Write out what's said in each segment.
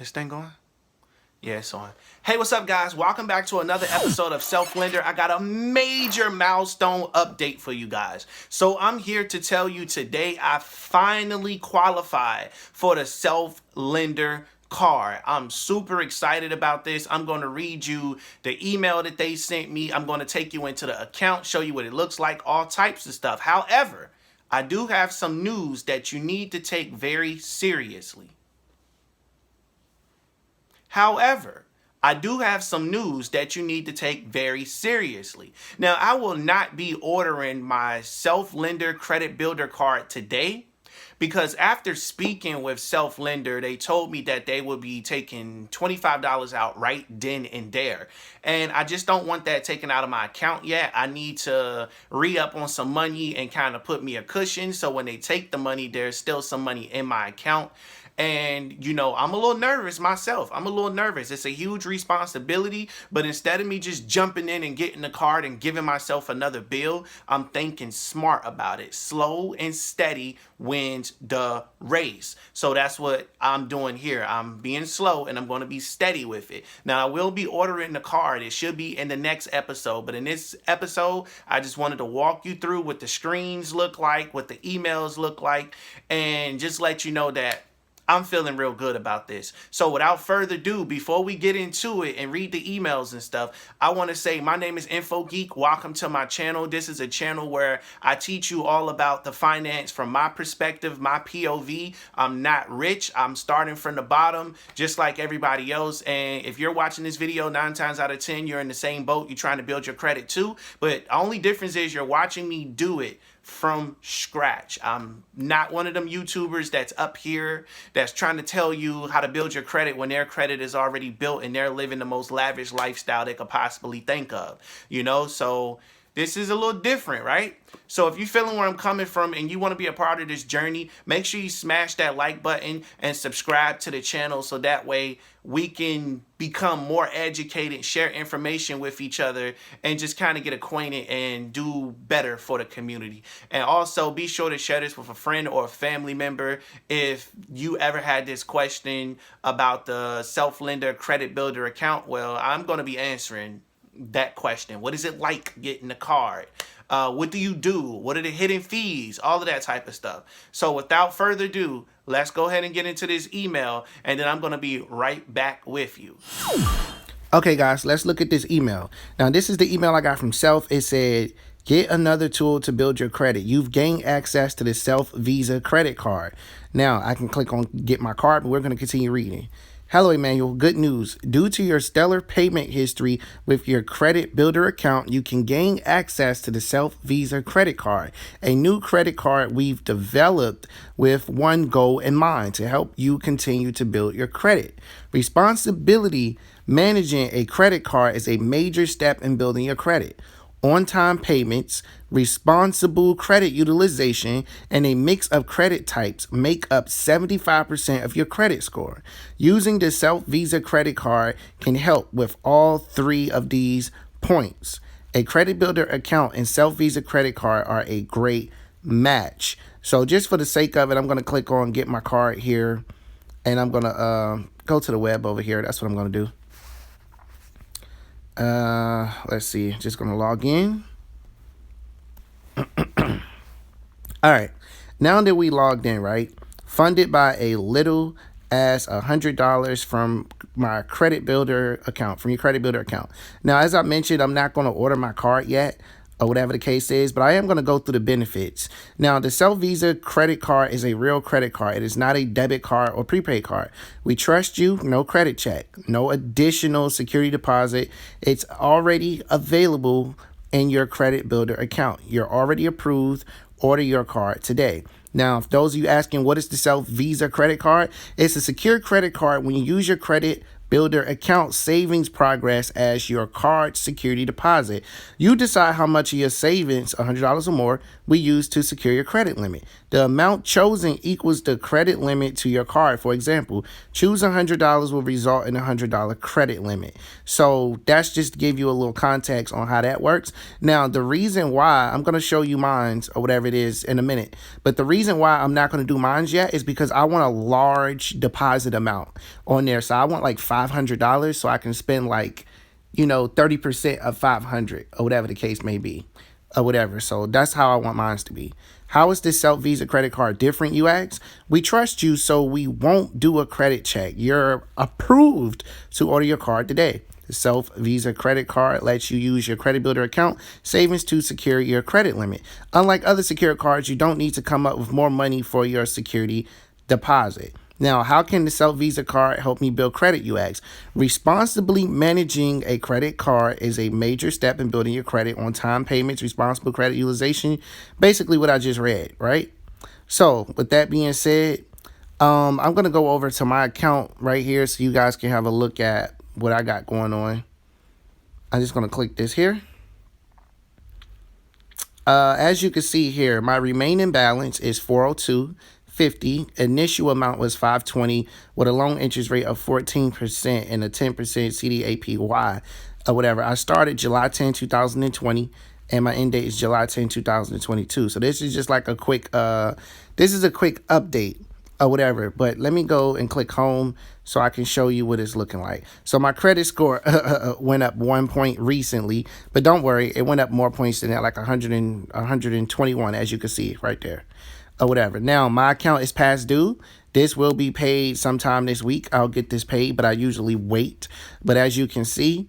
This thing going? Yeah, it's on. Hey, what's up, guys? Welcome back to another episode of Self-Lender. I got a major milestone update for you guys. So I'm here to tell you today I finally qualified for the Self-Lender card. I'm super excited about this. I'm going to read you the email that they sent me. I'm going to take you into the account, show you what it looks like, all types of stuff. However, I do have some news that you need to take very seriously. However, I do have some news that you need to take very seriously. Now, I will not be ordering my Self-Lender Credit Builder card today because after speaking with Self-Lender, they told me that they would be taking $25 out right then and there. And I just don't want that taken out of my account yet. I need to re-up on some money and kind of put me a cushion so when they take the money, there's still some money in my account. And, you know, I'm a little nervous myself. I'm a little nervous. It's a huge responsibility. But instead of me just jumping in and getting the card and giving myself another bill, I'm thinking smart about it. Slow and steady wins the race. So that's what I'm doing here. I'm being slow and I'm going to be steady with it. Now, I will be ordering the card. It should be in the next episode. But in this episode, I just wanted to walk you through what the screens look like, what the emails look like, and just let you know that I'm feeling real good about this. So without further ado, before we get into it and read the emails and stuff, I want to say my name is Info Geek. Welcome to my channel. This is a channel where I teach you all about the finance from my perspective, my POV. I'm not rich. I'm starting from the bottom, just like everybody else. And if you're watching this video, 9 times out of 10, you're in the same boat. You're trying to build your credit too. But the only difference is you're watching me do it from scratch. I'm not one of them YouTubers that's up here that's trying to tell you how to build your credit when their credit is already built and they're living the most lavish lifestyle they could possibly think of, you know? So this is a little different, right? So if you're feeling where I'm coming from and you want to be a part of this journey, make sure you smash that like button and subscribe to the channel so that way we can become more educated, share information with each other, and just kind of get acquainted and do better for the community. And also be sure to share this with a friend or a family member if you ever had this question about the Self-Lender Credit Builder account. Well, I'm going to be answering that question. What is it like getting the card? What do you do? What are the hidden fees? All of that type of stuff. So without further ado, let's go ahead and get into this email, and then I'm going to be right back with you. Okay, guys, let's look at this email. Now, this is the email I got from Self. It said, get another tool to build your credit. You've gained access to the Self Visa credit card. Now, I can click on get my card, but we're going to continue reading. Hello, Emmanuel. Good news. Due to your stellar payment history with your credit builder account, you can gain access to the Self Visa credit card, a new credit card we've developed with one goal in mind: to help you continue to build your credit. Responsibility managing a credit card is a major step in building your credit. On-time payments, responsible credit utilization, and a mix of credit types make up 75% of your credit score. Using the Self Visa credit card can help with all 3 of these points. A credit builder account and Self Visa credit card are a great match. So just for the sake of it, I'm going to click on get my card here, and I'm going to go to the web over here. That's what I'm going to do. Let's see, just gonna log in. All right, now that we logged in, right, funded by a little as $100 from my credit builder account, from your credit builder account. Now, as I mentioned, I'm not going to order my card yet, or whatever the case is, but I am going to go through the benefits. Now, the Self Visa credit card is a real credit card. It is not a debit card or prepaid card. We trust you, no credit check, no additional security deposit. It's already available in your credit builder account. You're already approved. Order your card today. Now, if those of you asking what is the Self Visa credit card, it's a secure credit card. When you use your credit Builder account savings progress as your card security deposit. You decide how much of your savings, $100 or more, we use to secure your credit limit. The amount chosen equals the credit limit to your card. For example, choose $100 will result in a $100 credit limit. So that's just to give you a little context on how that works. Now, the reason why, I'm going to show you mines or whatever it is in a minute, but the reason why I'm not going to do mines yet is because I want a large deposit amount on there. So I want like $500 so I can spend like, 30% of 500 or whatever the case may be or whatever. So that's how I want mine to be. How is this Self Visa credit card different, you ask? We trust you, so we won't do a credit check. You're approved to order your card today. The Self Visa credit card lets you use your credit builder account savings to secure your credit limit. Unlike other secured cards, you don't need to come up with more money for your security deposit. Now, how can the Self Visa card help me build credit, you ask? Responsibly managing a credit card is a major step in building your credit on time payments, responsible credit utilization. Basically what I just read, right? So with that being said, I'm going to go over to my account right here so you guys can have a look at what I got going on. I'm just going to click this here. As you can see here, my remaining balance is $402.50. Initial amount was $520 with a loan interest rate of 14% and a 10% CD APY or whatever. I started July 10, 2020. And my end date is July 10, 2022. So this is just like a quick, this is a quick update or whatever. But let me go and click home so I can show you what it's looking like. So my credit score went up 1 point recently. But don't worry, it went up more points than that, like 121, as you can see right there or whatever. Now, my account is past due. This will be paid sometime this week. I'll get this paid, but I usually wait. But as you can see,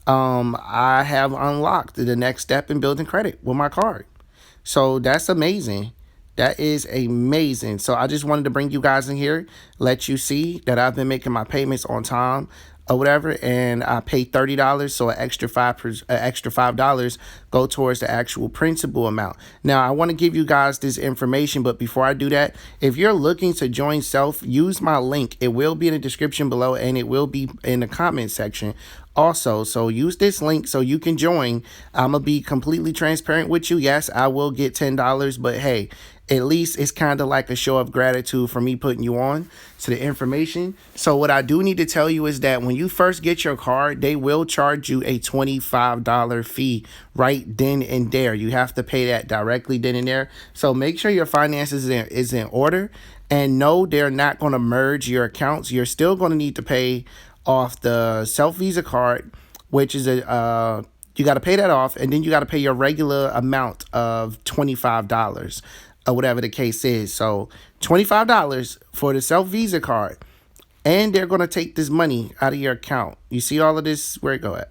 I have unlocked the next step in building credit with my card. So that's amazing. That is amazing. So I just wanted to bring you guys in here, let you see that I've been making my payments on time or whatever, and I paid $30, so an extra $5 go towards the actual principal amount. Now I want to give you guys this information, but before I do that, if you're looking to join Self, use my link. It will be in the description below, and it will be in the comment section also. So use this link so you can join. I'm gonna be completely transparent with you. Yes, I will get $10, but hey, at least it's kind of like a show of gratitude for me putting you on to the information. So what I do need to tell you is that when you first get your card, they will charge you a $25 fee right then and there. You have to pay that directly then and there. So make sure your finances is in order, and no, they're not going to merge your accounts. You're still going to need to pay off the Self Visa card, which is a you got to pay that off, and then you got to pay your regular amount of $25 or whatever the case is. So $25 for the Self Visa card, and they're going to take this money out of your account. You see all of this? Where it go at?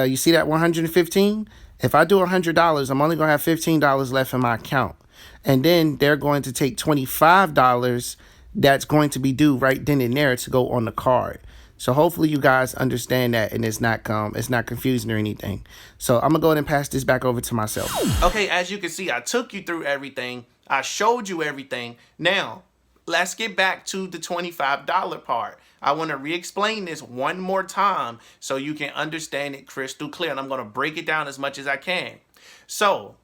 You see that 115? If I do $100, I'm only going to have $15 left in my account. And then they're going to take $25 that's going to be due right then and there to go on the card. So hopefully you guys understand that, and it's not confusing or anything. So I'm gonna go ahead and pass this back over to myself. Okay, as you can see, I took you through everything. I showed you everything. Now, let's get back to the $25 part. I want to re-explain this one more time so you can understand it crystal clear, and I'm gonna break it down as much as I can. So,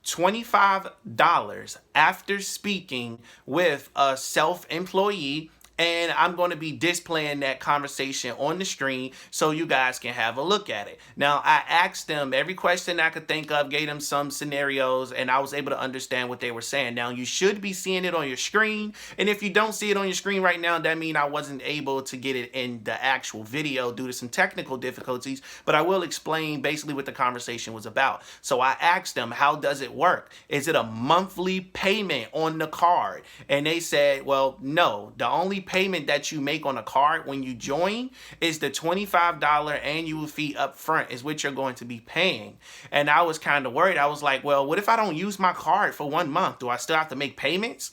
$25 after speaking with a self-employee, and I'm going to be displaying that conversation on the screen so you guys can have a look at it. Now, I asked them every question I could think of, gave them some scenarios, and I was able to understand what they were saying. Now, you should be seeing it on your screen, and if you don't see it on your screen right now, that means I wasn't able to get it in the actual video due to some technical difficulties, but I will explain basically what the conversation was about. So I asked them, how does it work? Is it a monthly payment on the card? And they said, well, no, the only payment that you make on a card when you join is the $25 annual fee up front is what you're going to be paying. And I was kind of worried. I was like, well, what if I don't use my card for 1 month? Do I still have to make payments?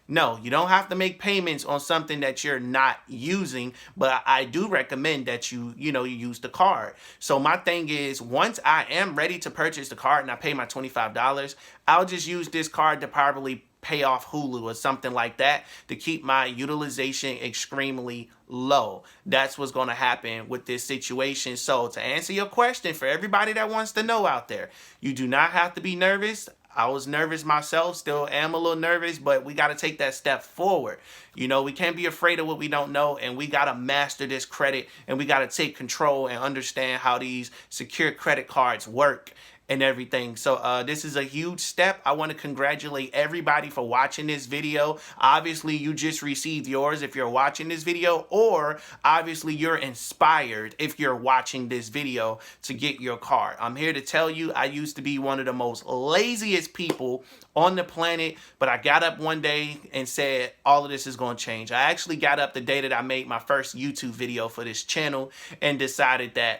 No, you don't have to make payments on something that you're not using, but I do recommend that you use the card. So my thing is, once I am ready to purchase the card and I pay my $25, I'll just use this card to probably pay off Hulu or something like that to keep my utilization extremely low. That's what's going to happen with this situation. So to answer your question, for everybody that wants to know out there, you do not have to be nervous. I was nervous myself, still am a little nervous, but we got to take that step forward. You know, we can't be afraid of what we don't know, and we got to master this credit, and we got to take control and understand how these secure credit cards work and everything. So this is a huge step. I want to congratulate everybody for watching this video. Obviously, you just received yours if you're watching this video, or obviously you're inspired if you're watching this video to get your card. I'm here to tell you, I used to be one of the most laziest people on the planet, but I got up one day and said, all of this is going to change. I actually got up the day that I made my first YouTube video for this channel and decided that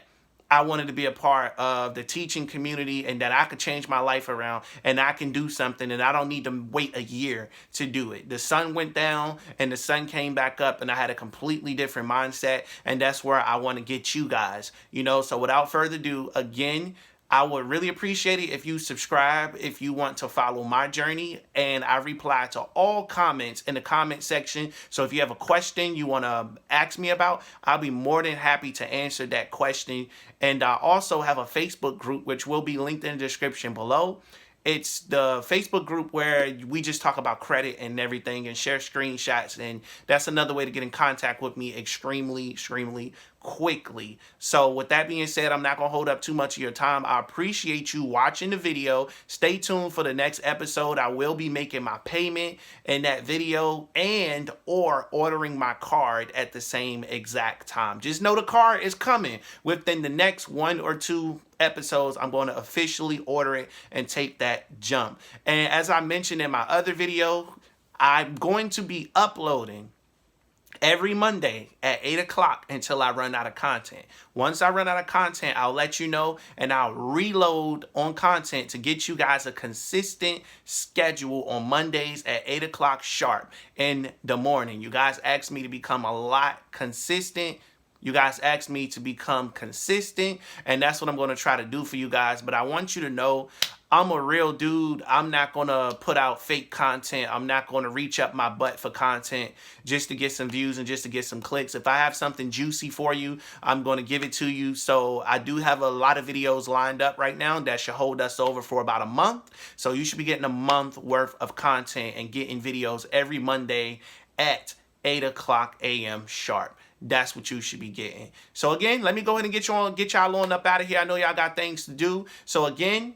I wanted to be a part of the teaching community and that I could change my life around and I can do something and I don't need to wait a year to do it. The sun went down and the sun came back up and I had a completely different mindset, and that's where I want to get you guys, you know. So without further ado, again, I would really appreciate it if you subscribe if you want to follow my journey, and I reply to all comments in the comment section. So if you have a question you want to ask me about, I'll be more than happy to answer that question. And I also have a Facebook group which will be linked in the description below. It's the Facebook group where we just talk about credit and everything and share screenshots, and that's another way to get in contact with me extremely quickly. So with that being said, I'm not going to hold up too much of your time. I appreciate you watching the video. Stay tuned for the next episode. I will be making my payment in that video and or ordering my card at the same exact time. Just know the card is coming within the next 1 or 2 episodes. I'm going to officially order it and take that jump. And as I mentioned in my other video, I'm going to be uploading every Monday at 8 o'clock until I run out of content. Once I run out of content, I'll let you know, and I'll reload on content to get you guys a consistent schedule on Mondays at 8 o'clock sharp in the morning. You guys asked me to become a lot consistent. You guys asked me to become consistent, and that's what I'm going to try to do for you guys. But I want you to know I'm a real dude. I'm not going to put out fake content. I'm not going to reach up my butt for content just to get some views and just to get some clicks. If I have something juicy for you, I'm going to give it to you. So I do have a lot of videos lined up right now that should hold us over for about a month. So you should be getting a month worth of content and getting videos every Monday at 8 o'clock a.m. sharp. That's what you should be getting. So again, let me go ahead and get y'all on up out of here. I know y'all got things to do. So again,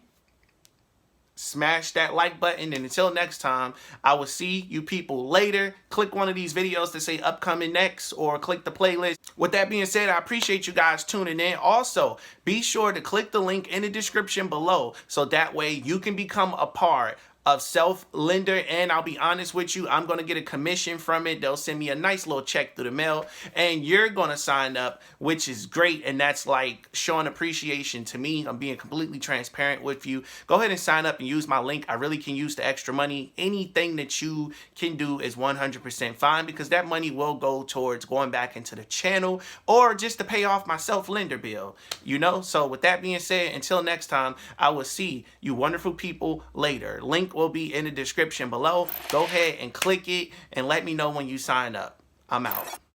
smash that like button, and until next time, I will see you people later. Click one of these videos to say upcoming next, or click the playlist. With that being said, I appreciate you guys tuning in. Also, be sure to click the link in the description below so that way you can become a part of Self Lender, and I'll be honest with you, I'm going to get a commission from it. They'll send me a nice little check through the mail, and you're going to sign up, which is great, and that's like showing appreciation to me. I'm being completely transparent with you. Go ahead and sign up and use my link. I really can use the extra money. Anything that you can do is 100% fine, because that money will go towards going back into the channel or just to pay off my Self Lender bill, you know. So with that being said, until next time, I will see you wonderful people later. Link will be in the description below. Go ahead and click it and let me know when you sign up. I'm out.